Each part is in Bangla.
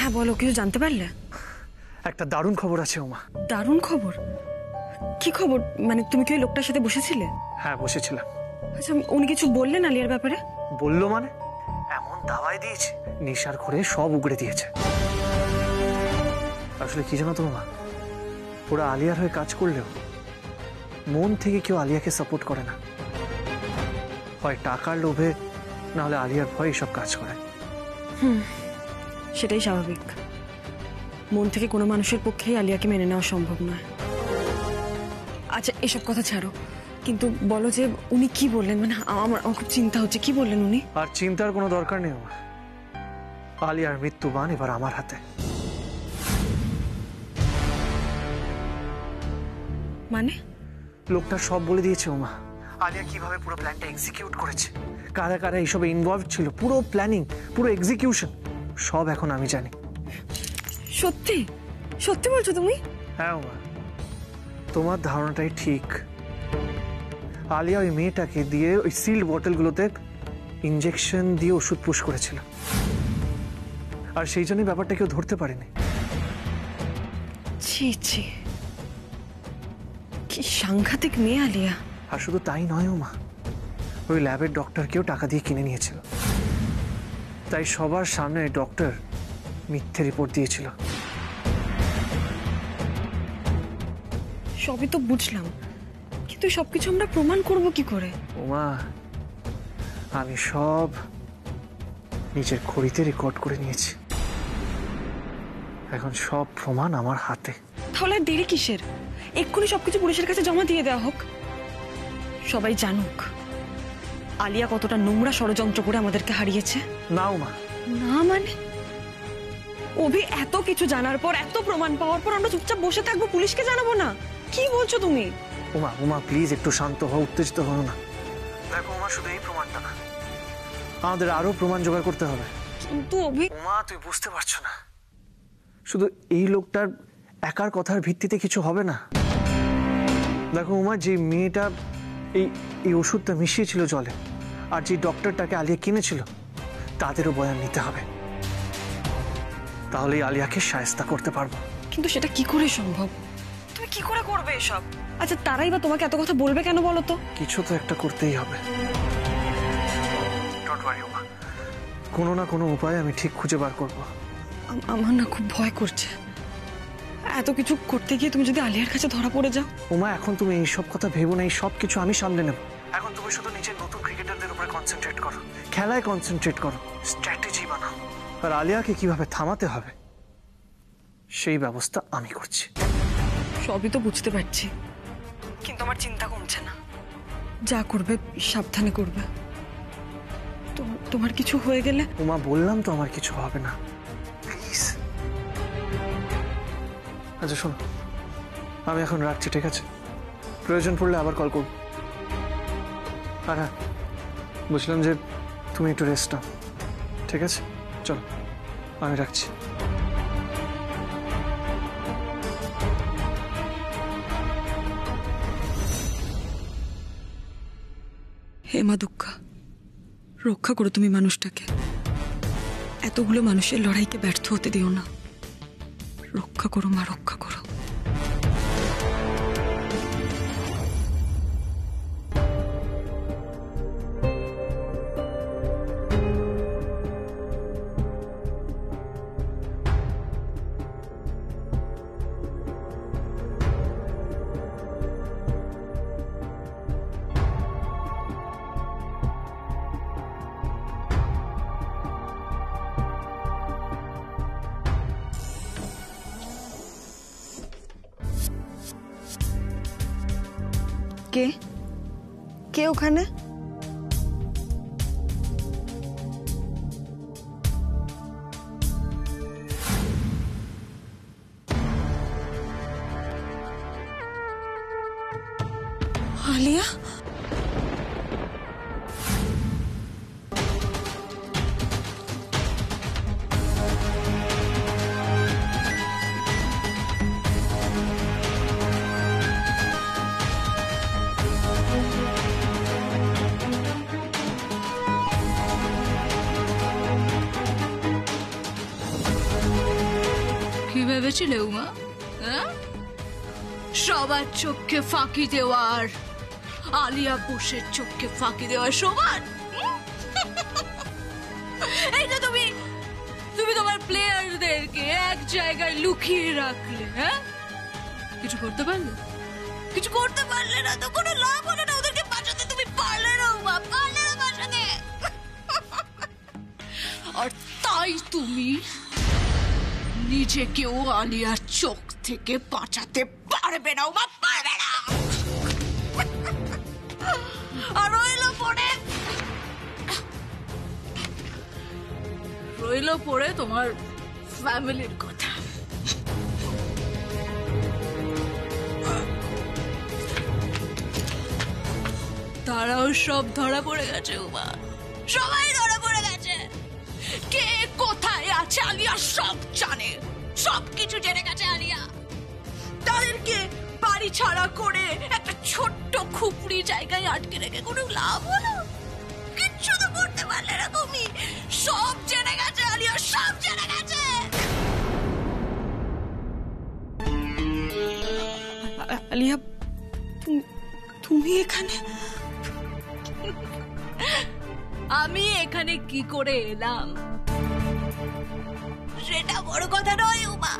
হ্যাঁ বলো, কিছু জানতে পারলে? একটা দারুণ খবর আছে ওমা। দারুণ খবর? কি খবর? মানে তুমি কি ওই লোকটার সাথে বসেছিলে? হ্যাঁ বসেছিলাম। আচ্ছা, উনি কিছু বললেন আলিয়ার ব্যাপারে? বললো মানে? এমন দাওয়াই দিয়েছে, নেশার ঘরে সব উগড়ে দিয়েছে। আসলে কি জানো তো মা, ওরা আলিয়ার হয়ে কাজ করলেও মন থেকে কেউ আলিয়াকে সাপোর্ট করে না। হয় টাকার লোভে, না হলে আলিয়ার ভয়ে এসব কাজ করে। সেটাই স্বাভাবিক। মন থেকে কোনো মানুষের পক্ষেই আলিয়াকে মেনে নেওয়া সম্ভব নয়। আচ্ছা এসব কথা ছাড়ো, কিন্তু বলো যে উনি কি বললেন? মানে আমার খুব চিন্তা হচ্ছে, কি বললেন উনি? আর চিন্তার কোনো দরকার নেই মা, আলিয়ার মৃত্যুবান এবার আমার হাতে। মানে? লোকটা সব বলে দিয়েছে ওমা। আলিয়া কিভাবে পুরো প্ল্যানটা এক্সিকিউট করেছে, কারা কারা এইসবে ইনভলভ ছিল, পুরো প্ল্যানিং, পুরো এক্সিকিউশন সব এখন আমি জানি। সত্যি? সত্যি বলছো তুমি? হ্যাঁ ওমা, তোমার ধারণাটাই ঠিক। আলিয়া ওই মেয়েটাকে দিয়ে ওই সিল্ড বটলগুলোতে ইনজেকশন দিয়ে ওষুধ পুশ করেছিল, আর সেই জন্যই ব্যাপারটা কেউ ধরতে পারেনি। ছি ছি, কি সাংঘাতিক মেয়ে আলিয়া। আর শুধু তাই নয় ওমা, ওই ল্যাবের ডক্টরকেও টাকা দিয়ে কিনে নিয়েছিল। তাই সবার সামনে ডক্টর মিথ্যে রিপোর্ট দিয়েছিল। সবই তো বুঝলাম, কিন্তু সবকিছু আমরা প্রমাণ করব কি করে? ওমা, আমি সব নিজের ঘড়িতে রেকর্ড করে নিয়েছি। এখন সব প্রমাণ আমার হাতে। তাহলে আর দেরি কিসের? এক্ষুনি সবকিছু পুলিশের কাছে জমা দিয়ে দেওয়া হোক। সবাই জানুক আলিয়া কতটা নোংরা ষড়যন্ত্র করে আমাদেরকে হারিয়েছে। না ওমা। না মানে? অভি, এত কিছু জানার পর, এত প্রমাণ পাওয়ার পর আমরা চুপচাপ বসে থাকবো, পুলিশকে জানাবো না? কি বলছো তুমি? ওমা ওমা প্লিজ একটু শান্ত হও, উত্তেজিত হও না। দেখো ওমা, শুধু এই প্রমাণটা না, আমাদের আরো প্রমাণ জোগাড় করতে হবে। কিন্তু অভি, ওমা তুই বুঝতে পারছো না, শুধু এই লোকটার একার কথার ভিত্তিতে কিছু হবে না। দেখো ওমা, যে মেয়েটা এই ওষুধটা মিশিয়েছিল জলে, আর যে ডক্টরটাকে আলিয়া কিনেছিল, তাদেরও বয়ান নিতে হবে। তাহলেই আলিয়াকে শায়েস্তা করতে পারবো। কিন্তু সেটা কি করে সম্ভব? তুমি কি করে করবে এসব? আচ্ছা তারাই বা তোমাকে এত কথা বলবে কেন বলো তো? কিছু তো একটা করতেই হবে। ডোন্ট ওয়ারি ওমা, কোনো না কোনো উপায় আমি ঠিক খুঁজে বার করবো। আমার না খুব ভয় করছে, এত কিছু করতে গিয়ে তুমি যদি আলিয়ার কাছে ধরা পড়ে যাও। ওমা, এখন তুমি এইসব কথা ভেবো না, এই সব কিছু আমি সামলে নেব। এখন তুমি শুধু নিজের নতুন ক্রিকেটারদের উপরে কনসেন্ট্রেট করো, খেলায় কনসেন্ট্রেট করো, স্ট্র্যাটেজি বানাও, আর আলিয়াকে কিভাবে থামাতে হবে সেই ব্যবস্থা আমি করছি। সবই তো বুঝতে পারছি, কিন্তু আমার চিন্তা কমছে না। যা করবে সাবধানে করবে। তোমার কিছু হয়ে গেলে? ওমা বললাম তো আমার কিছু হবে না, প্লিজ। আচ্ছা শোনো, আমি এখন রাখছি, ঠিক আছে? প্রয়োজন পড়লে আবার কল করব। আর হ্যাঁ, বুঝলাম যে তুমি একটু রেস্ট নাও, ঠিক আছে? চলো আমি রাখছি। হে মা দুর্গা, রক্ষা করো তুমি মানুষটাকে। এতগুলো মানুষের লড়াইকে ব্যর্থ হতে দিও না। রক্ষা করো মা, রক্ষা করো। কে কে ওখানে? আলিয়া? কি ভেবেছিলে উমা? সবার চোখে ফাঁকি দেওয়ার, আলিয়া বোসের চোখে ফাঁকি দেওয়ার সমান? এই যে তুমি তোমার প্লেয়ারদেরকে এক জায়গায় লুকিয়ে রাখলে, হ্যাঁ? কিছু করতে পারলে? কিছু করতে পারলে না তো কোনো লাভ হলো না। ওদেরকে বাঁচাতে তুমি পারলে না উমা, পারলে না বাঁচাতে। আর তাই তুমি নিজেকেও আলিয়ার চোখ থেকে বাঁচাতে পারবে না উমা, পারবে না। আর রইল পড়ে তোমার ফ্যামিলির কথা। তারাও সব ধরা পড়ে গেছে উমা, সবাই ধরা পড়ে গেছে। কে কোথায় আছে আলিয়া সব জানে, সবকিছু জেনে গেছে আলিয়া। তাদেরকে বাড়ি ছাড়া করে একটা ছোট্ট খুপড়ি জায়গায় আটকে রেখে কোনো লাভ হলো? কিচ্ছু তো করতে পারলে না তুমি। সব জেনে গেছে আলিয়া, সব জেনে গেছে। আলিয়া, তুমি এখানে? আমি এখানে কি করে এলাম সেটা বড় কথা নয় উমা।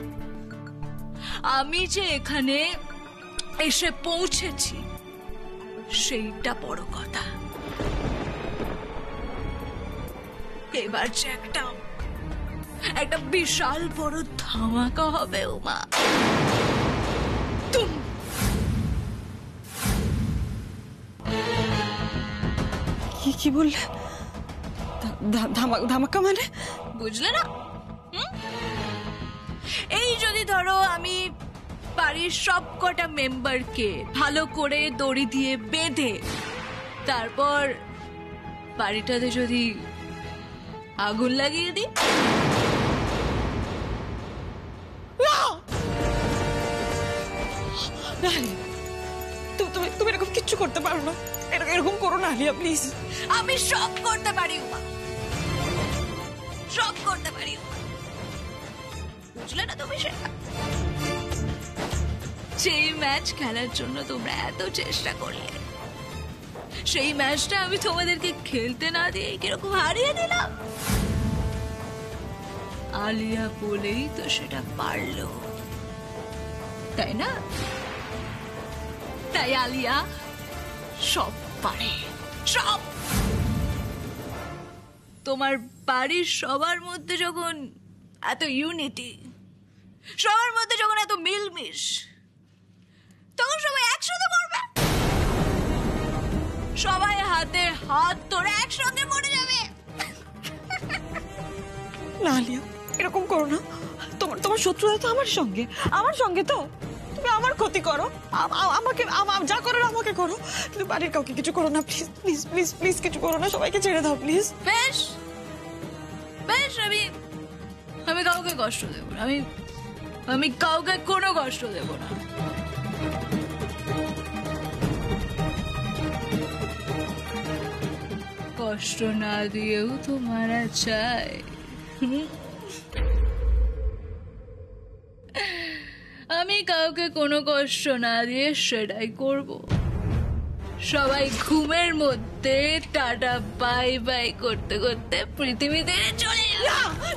আমি যে এখানে এসে পৌঁছেছি সেইটা বড় কথা। এবার যে একটা বিশাল বড় ধামাকা হবে উমা। কি বললে? ধামাকা মানে? বুঝলে না? এই যদি ধরো আমি বাড়ির সব কটা মেম্বারকে ভালো করে দড়ি দিয়ে বেঁধে তারপর বাড়িটাতে যদি আগুন লাগিয়ে দিই। তুমি এরকম কিচ্ছু করতে পারো না, এরকম করো না আলিয়া প্লিজ। আমি সব করতে পারি উমা, সব করতে পারি উমা। বুঝলে না তুমি সেটা? সেই ম্যাচ খেলার জন্য তোমরা এত চেষ্টা করলে, সেই ম্যাচটা আমি তোমাদেরকে খেলতে না দিয়ে কিরকম হারিয়ে দিলাম। আলিয়া বলেই তো সেটা পারলো, তাই না? তাই আলিয়া সব পারে, সব। তোমার বাড়ির সবার মধ্যে যখন এত ইউনিটি, সবার মধ্যে যখন এত মিলমিশ, তখন সবাই একসাথে মরবে, সবাই হাতে হাত ধরে একসঙ্গে মরে যাবে। না আলিয়া, এরকম করো না। তোমার শত্রুতা তো আমার সঙ্গে তো। তুমি আমার ক্ষতি করো, আমাকে যা করো আমাকে করো, কিন্তু বাড়ির কাউকে কিছু করো না প্লিজ প্লিজ প্লিজ প্লিজ। কিছু করো না, সবাইকে ছেড়ে দাও প্লিজ। বেশ বেশ, আমি কাউকে কষ্ট দেব না, আমি কাউকে কোনো কষ্ট দেব না। কষ্ট না দিয়েও তো মারা চায়। আমি কাউকে কোনো কষ্ট না দিয়ে সেটাই করব। সবাই ঘুমের মধ্যে টাটা বাই বাই করতে করতে পৃথিবীতে চলে যাবে।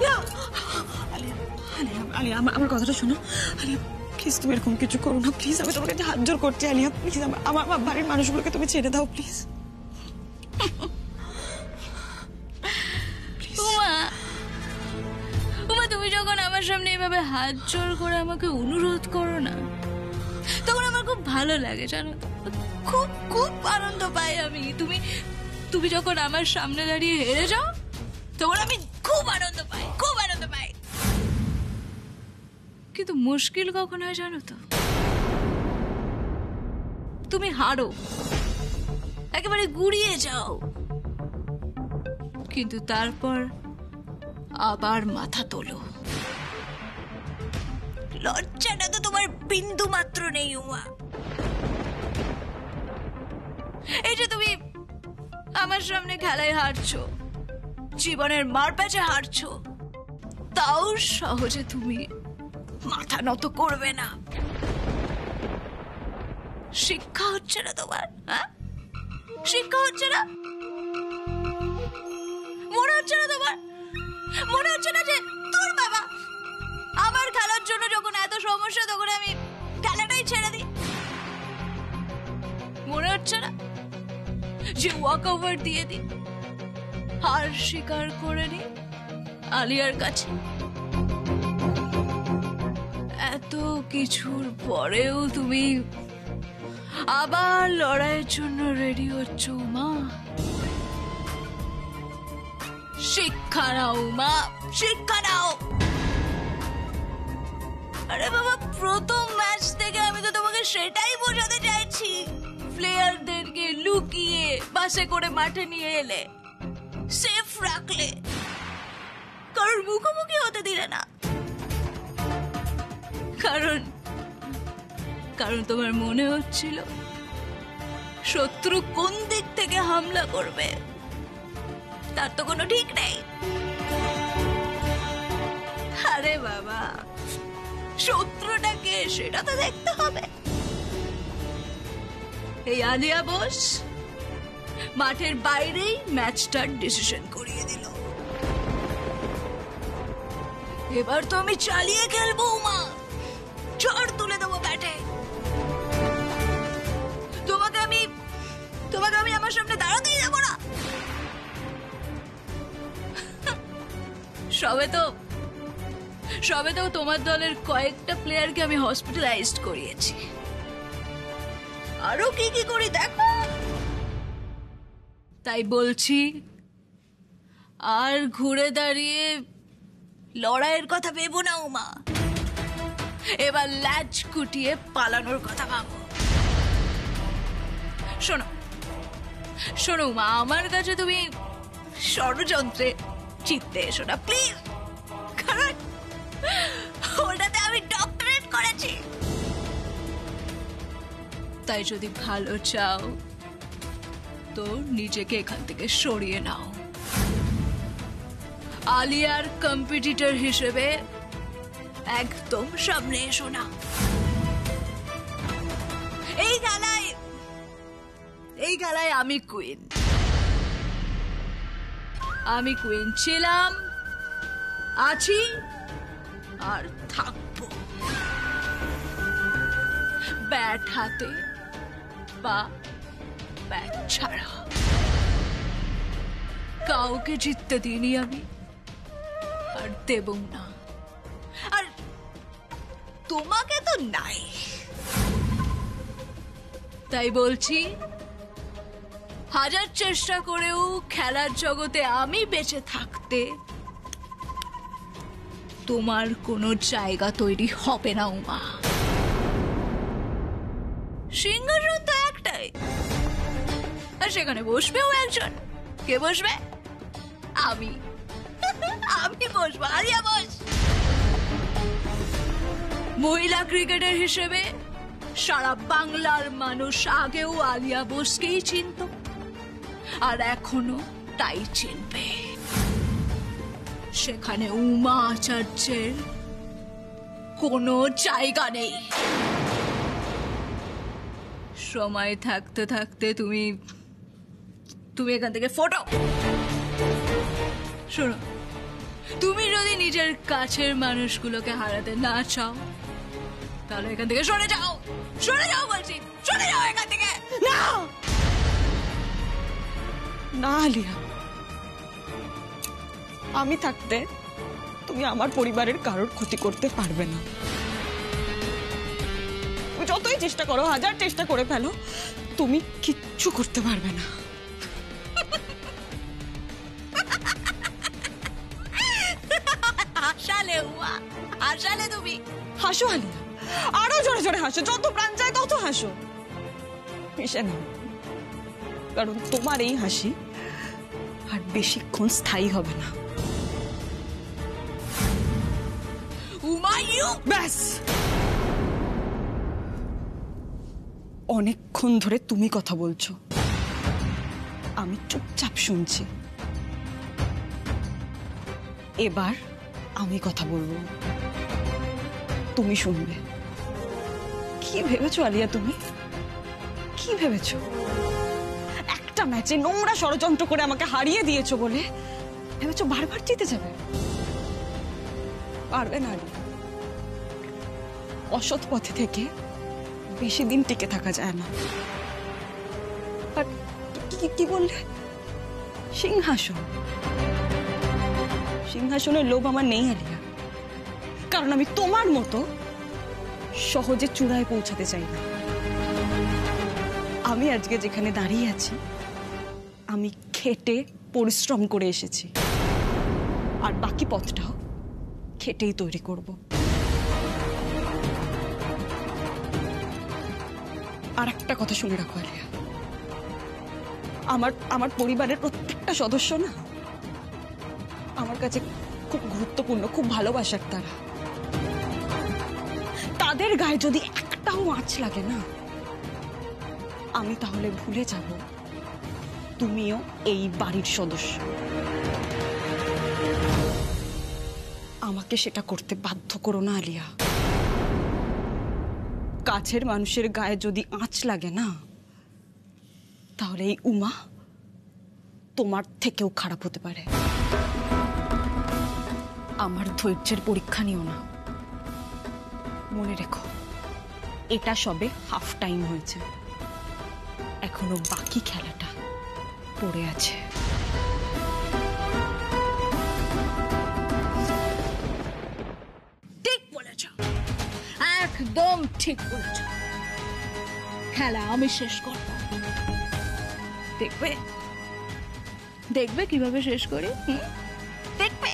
আলিয়া, আমার কথাটা শোনো আলিয়া প্লিজ। তুমি এরকম কিছু করো না প্লিজ, আমি তোমার কাছে হাত জোর করছি আলিয়া প্লিজ। আমার বাড়ির মানুষগুলোকে তুমি ছেড়ে দাও প্লিজ। উমা, তুমি যখন আমার সামনে এভাবে হাত জোর করে আমাকে অনুরোধ করো না, তখন আমার খুব ভালো লাগে, জানো তো? খুব খুব আনন্দ পাই আমি। তুমি যখন আমার সামনে দাঁড়িয়ে হেরে যাও, তখন আমি খুব আনন্দ পাই, খুব আনন্দ পাই। কিন্তু মুশকিল কখন হয় জানো তো? তুমি হারো, একেবারে গুড়িয়ে যাও, কিন্তু তারপর আবার মাথা তোলো। লজ্জাটা তো তোমার বিন্দু মাত্র নেই উমা। এই যে তুমি আমার সামনে খেলায় হারছো, জীবনের মারপ্যাচে হারছো, তাও সহজে তুমি মাথা নত করবে না। শিক্ষা হচ্ছে না তোমার? হ্যাঁ, শিক্ষা হচ্ছে না? মনে হচ্ছে না তোমার? মনে হচ্ছে না যে তোর বাবা আমার খেলার জন্য যখন এত সমস্যা তখন আমি খেলাটাই ছেড়ে দিই? মনে হচ্ছে না যে ওয়াক ওভার দিয়ে দিই, হার স্বীকার করে নি আলিয়ার কাছে? এত কিছুর পরেও তুমি আবার লড়াইয়ের জন্য রেডি হচ্ছ মা? শিক্ষা নাও মা, শিক্ষা নাও। আরে বাবা, প্রথম ম্যাচ থেকে আমি তো তোমাকে সেটাই বোঝাতে চাইছি। প্লেয়ারদেরকে লুকিয়ে বাসে করে মাঠে নিয়ে এলে, সেফ রাখলে, কারণ মুখোমুখি হতে দিলে না। কারণ তোমার মনে হচ্ছিল শত্রু কোন দিক থেকে হামলা করবে তার তো কোনো ঠিক নেই। আরে বাবা, শত্রুটাকে সেটা তো দেখতে হবে। এই আলিয়া বোস মাঠের বাইরেই ম্যাচটার ডিসিশন করিয়ে দিল। এবার তো আমি চালিয়ে খেলবো মা, ঝড় তুলে দেবো ব্যাটে। তোমাকে আমি আমার সামনে দাঁড়াতেই দেবো না। সবে তো তোমার দলের কয়েকটা প্লেয়ারকে আমি হসপিটালাইজড করিয়েছি। আরো কি কি করি দেখো। তাই বলছি, আর ঘুরে দাঁড়িয়ে লড়াইয়ের কথা ভেবো না উমা। এবার ল্যাজ কুটিয়ে পালানোর কথা ভাবো। শোনো উমা, আমার কাছে তুমি ষড়যন্ত্রে জিততে এসো না প্লিজ, কারণ ওটাতে আমি ডক্টরেট করেছি। তাই যদি ভালো চাও তো নিজেকে এখান থেকে সরিয়ে নাও। আলিয়ার কম্পিটিটর হিসেবে একদম সামনে এসো না। এই খেলায় আমি কুইন। আমি কুইন ছিলাম, আছি আর থাকবো। ব্যাট হাতে বা ব্যাট ছাড়া কাউকে জিততে দিইনি আমি, আর দেব না। আর তোমাকে তো নাই। তাই বলছি, হাজার চেষ্টা করেও খেলার জগতে আমি বেঁচে থাকতে তোমার কোনো জায়গা তৈরি হবে না উমা। সিংহাসন তো একটাই, আর সেখানে বসবেও একজন। কে বসবে? আমি বসবো। আলিয়া বোস মহিলা ক্রিকেটার হিসেবে সারা বাংলার মানুষ আগেও আলিয়া বোসকেই চিনত, আর এখনো তাই চিনবে। সেখানে উমা আচার্যের কোনো জায়গা নেই। সময় থাকতে থাকতে তুমি এখান থেকে ফটো। শোনো, তুমি যদি নিজের কাছের মানুষগুলোকে হারাতে না চাও তাহলে এখান থেকে সরে যাও। সরে যাও বলছি, সরে যাও এখান থেকে। না না আলিয়া, আমি থাকতে তুমি আমার পরিবারের কারোর ক্ষতি করতে পারবে না। তুমি যতই চেষ্টা করো, হাজার চেষ্টা করে ফেলো, তুমি কিচ্ছু করতে পারবে না। হাসালে তুমি। হাসো আলিয়া, আরো জোরে জোরে হাসো, যত প্রাণ চায় তত হাসো। হেসে নাও, কারণ তোমার এই হাসি আর বেশিক্ষণ স্থায়ী হবে না। ব্যাস, অনেকক্ষণ ধরে তুমি কথা বলছো, আমি চুপচাপ শুনছি। এবার আমি কথা বলবো। তুমি শুনবে। কি ভেবেছো আলিয়া তুমি? কি ভেবেছো? একটা ম্যাচে নোংরা ষড়যন্ত্র করে আমাকে হারিয়ে দিয়েছো বলে ভেবেছো বারবার জিতে যাবে? পারবে না আলিয়া। অসৎ পথে থেকে বেশি দিন টিকে থাকা যায় না। আর কি বললে? সিংহাসন। সিংহাসনের লোভ আমার নেই আলিয়া, কারণ আমি তোমার মতো সহজে চূড়ায় পৌঁছাতে চাই না। আমি আজকে যেখানে দাঁড়িয়ে আছি, আমি খেটে পরিশ্রম করে এসেছি, আর বাকি পথটাও খেটেই তৈরি করব। আর একটা কথা শুনে রাখো আলিয়া, আমার পরিবারের প্রত্যেকটা সদস্য না আমার কাছে খুব গুরুত্বপূর্ণ, খুব ভালোবাসার তারা। তাদের গায়ে যদি একটাও আঁচ লাগে না, আমি তাহলে ভুলে যাব তুমিও এই বাড়ির সদস্য। আমাকে সেটা করতে বাধ্য করো না আলিয়া। কাছের মানুষের গায়ে যদি আঁচ লাগে না, তাহলে এই উমা তোমার থেকেও খারাপ হতে পারে। আমার ধৈর্যের পরীক্ষা নিও না। মনে রেখো, এটা সবে হাফ টাইম হয়েছে, এখনো বাকি খেলাটা পড়ে আছে। ঠিক বলেছ, একদম ঠিক বলেছ। খেলা আমি শেষ করব। দেখবে দেখবে কিভাবে শেষ করি। দেখবে।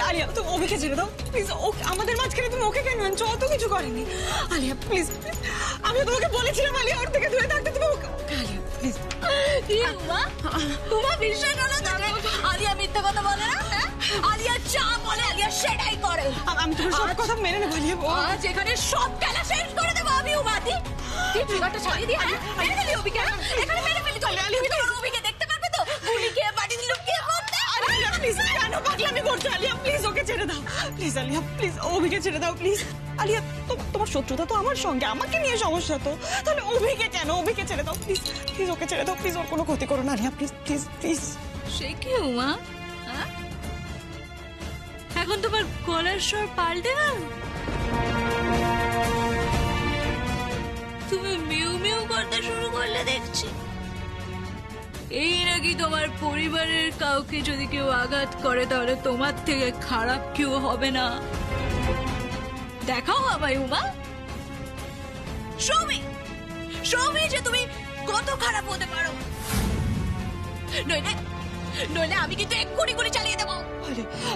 আলিয়া, তুমি অভিকে ছেড়ে দাও প্লিজ। আমাদের মাঝখানে তুমি ওকে কেন আনছো? অত কিছু করেনি। আলিয়া প্লিজ, আমি তোমাকে বলেছিলাম আলিয়া ওর থেকে দূরে থাকতে। তুমি আলিয়া প্লিজ। তোমার বিশ্বাস হলো তো আলিয়া মিথ্যা কথা বলে না? আলিয়া যা বলে আলিয়া সেটাই করে। আমি তোমার সব কথা মেনে নেবো আলিয়া। আজ এখানে সব খেলা শেষ করে দেবো আমি উমাদি। তুই ট্রিগারটা চালিয়ে দিয়ে মেরে ফেলি অভিকে। এখানে মেরে ফেলি। অভিকে দেখতে পারবে তো? গুলিকে বাড়ি দিল কি করতে? আলিয়া প্লিজ, কেন পাগলামি করছো? আলিয়া প্লিজ ওকে ছেড়ে দাও প্লিজ। আলিয়া প্লিজ অভিকে ছেড়ে দাও প্লিজ। আলিয়া তোমার শত্রুতা তো আমার সঙ্গে, আমাকে নিয়ে সমস্যা তো, তাহলে অভিকে কেন? অভিকে ছেড়ে দাও প্লিজ। প্লিজ ওকে ছেড়ে দাও প্লিজ, ওর কোনো ক্ষতি করো না আলিয়া প্লিজ প্লিজ প্লিজ। সে কি উমা, এখন তোমার গলার স্বর পাল্টে গেল? তুমি মিউ মিউ করতে শুরু করলে দেখছি। এই নাকি তোমার পরিবারের কাউকে যদি কেউ আঘাত করে তাহলে তোমার থেকে খারাপ কেউ হবে না। দেখাও আমায় উমা, সৌমি যে তুমি কত খারাপ হতে পারো। নইলে আমি কিন্তু এক্ষুনি গুলি চালিয়ে দেবো।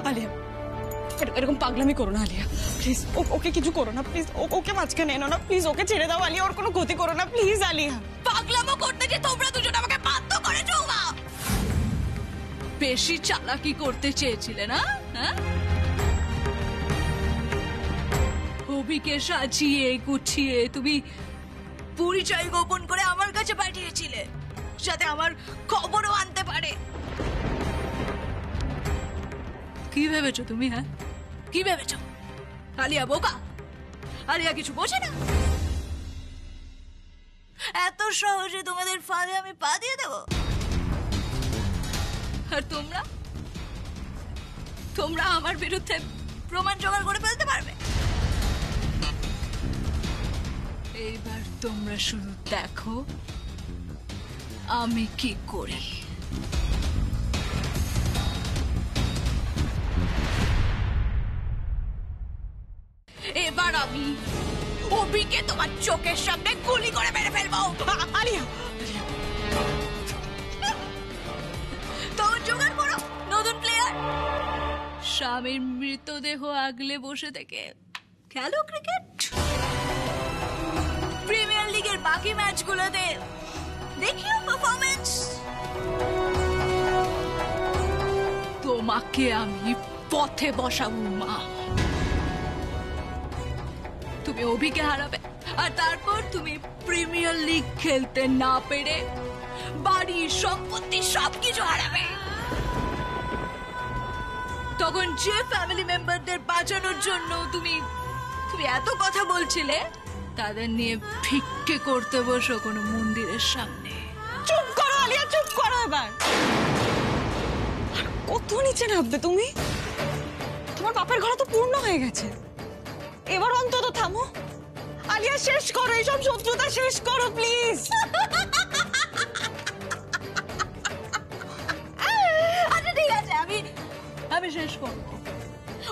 আলিয়া এরকম পাগলামি করো না আলিয়া প্লিজ। ওকে কিছু করো না প্লিজ। ওকে মাঝখানে এনো না প্লিজ। ওকে ছেড়ে দাও আলিয়া, ওর কোনো ক্ষতি করো না প্লিজ আলিয়া। পাগলামো করতে যে তোমরা দুজন আমাকে বাধ্য করেছো উমা। বেশি চালাকি করতে চেয়েছিলে না? অভিকে সাজিয়ে গুছিয়ে তুমি পরিচয় গোপন করে আমার কাছে পাঠিয়েছিলে, যাতে আমার খবরও আনতে পারে। কি ভেবেছো তুমি? কি ভেবেছো? আলিয়া বোকা? আলিয়া কিছু বোঝে না? এত সহজে তোমাদের ফাঁদে আমি পা দিয়ে দেব? আর তোমরা আমার বিরুদ্ধে প্রমাণ জোগাড় করে ফেলতে পারবে? এইবার তোমরা শুধু দেখো আমি কি করি। এবার আমি অভিকে তোমার চোখের সামনে গুলি করে মেরে ফেলবো। আলিয়া তখন জোগাড় করো নতুন প্লেয়ার। স্বামীর মৃতদেহ আগলে বসে থেকে খেলো ক্রিকেট। প্রিমিয়ার লিগের বাকি ম্যাচগুলোতে দেখিও পারফরমেন্স। তোমাকে আমি পথে বসাবো মা। তুমি অভিকে হারাবে, আর তারপর তুমি প্রিমিয়ার লিগ খেলতে না পেরে বাড়ি সম্পত্তি সবকিছু হারাবে। তখন যে ফ্যামিলি মেম্বারদের বাঁচানোর জন্য তুমি এত কথা বলছিলে, তাদের নিয়ে ভিক্ষে করতে বসো কোনো মন্দিরের সামনে। চুপ করো আলিয়া, চুপ করো এবার। আর কত নিচে নামবে তুমি? তোমার বাপের ঘর তো পূর্ণ হয়ে গেছে, এবার অন্তত থামো। আলিয়া শেষ করো, এইসব শত্রুতা শেষ করো প্লিজ। আচ্ছা ঠিক আছে, আমি শেষ করবো।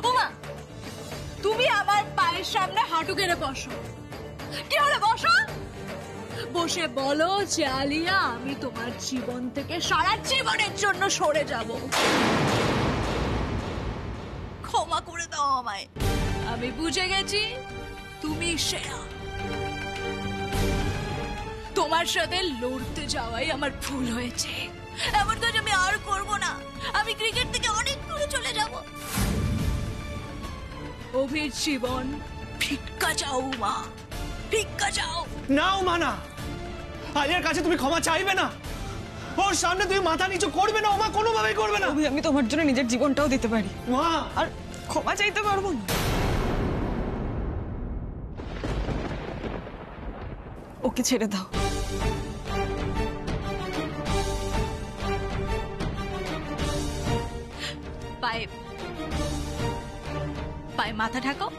ওমা, তুমি আমার পায়ের সামনে হাঁটু গেড়ে বসো। কি হলো, বসো। বসে বলো যে আলিয়া, আমি তোমার জীবন থেকে সারা জীবনের জন্য সরে যাব। ক্ষমা করে দাও আমায়। আমি বুঝে গেছি তুমি সেরা। তোমার সাথে লড়তে যাওয়াই আমার ভুল হয়েছে। এমন কাজ আমি আর করব না। আমি ক্রিকেট থেকে অনেক দূরে চলে যাব। অভির জীবন ভিক্ষা চাও মা, ভিক্ষা চাও। নাও মানা, আলিয়ার কাছে তুমি ক্ষমা চাইবে না, ওর সামনে তুমি মাথা নিচু করবে না, ওমা কোনোভাবেই করবে না। আমি তোমার জন্য নিজের জীবনটাও দিতে পারি মা, আর ক্ষমা চাইতে পারবো না। ওকে ছেড়ে দাও। পায়ে মাথা ঢাকাও।